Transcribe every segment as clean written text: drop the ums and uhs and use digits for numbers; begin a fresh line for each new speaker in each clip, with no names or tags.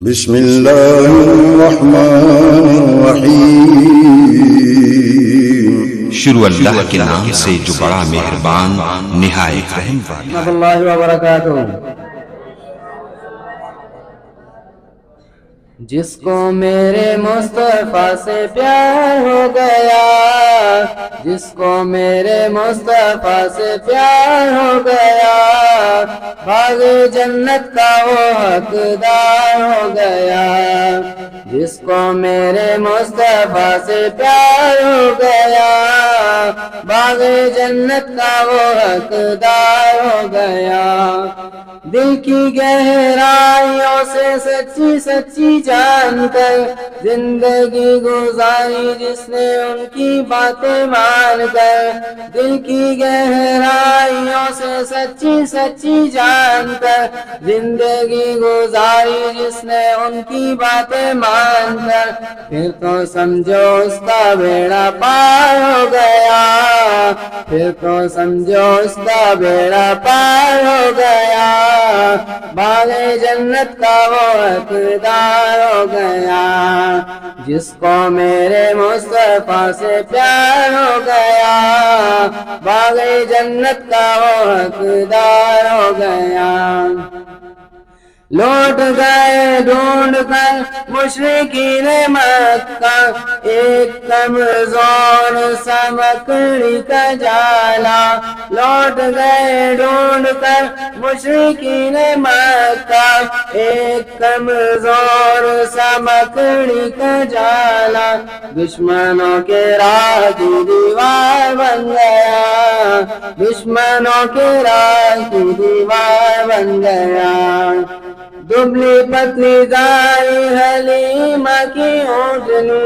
بسم اللہ الرحمن الرحیم۔
شروع اللہ کے نام سے جو بڑا مہربان نہایت رحم والا۔
ورحمۃ اللہ وبرکاتہ۔ جس کو میرے مصطفیٰ سے پیار ہو گیا، جس کو میرے مصطفیٰ سے پیار ہو گیا، باغ جنت کا وہ حقدار ہو گیا۔ جس کو میرے مصطفیٰ سے پیار ہو گیا، باغ جنت کا وہ حقدار ہو گیا۔ دل کی گہرائیوں سے سچی سچی جان کر زندگی گزاری جس نے ان کی باتیں مان کر، دل کی گہرائیوں سے سچی سچی جان کر زندگی گزاری جس نے ان کی باتیں مان کر، پھر تو سمجھو اس کا بیڑا پار ہو گیا، پھر تو سمجھو اس کا بیڑا پار ہو گیا، باغ جنت کا وہ حقدار ہو گیا۔ جس کو میرے مصطفیٰ سے پیار ہو گیا، باغ جنت کا وہ حقدار ہو گیا۔ لوٹ گئے ڈھونڈ کر مشرکین مکہ ایک کمزور سا مکڑی کا جالا، لوٹ گئے ڈھونڈ کر مشرکین مکہ ایک کمزور سا مکڑی کا جالا، دشمنوں کے راہ کی دیوار بن گیا، دشمنوں کے راہ کی دیوار بن گیا۔ دبلی پتلی دائی حلیمہ کی اونٹنی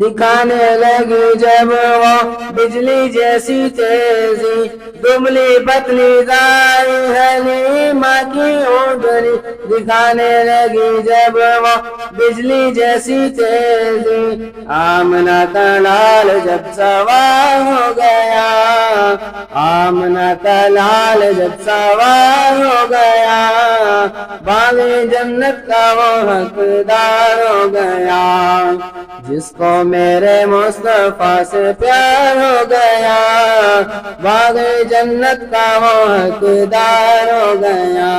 دکھانے لگی جب وہ بجلی جیسی تیزی، دبلی پتلی دائی حلیمہ کی اونٹنی دکھانے لگی جب وہ بجلی جیسی تیزی، آمنہ کا لال جب سوار ہو گیا، آمنہ کا لال جب سوار ہو گیا، باغ جنت کا وہ حقدار ہو گیا۔ جس کو میرے مصطفیٰ سے پیار ہو گیا، باغ جنت کا وہ حقدار ہو گیا۔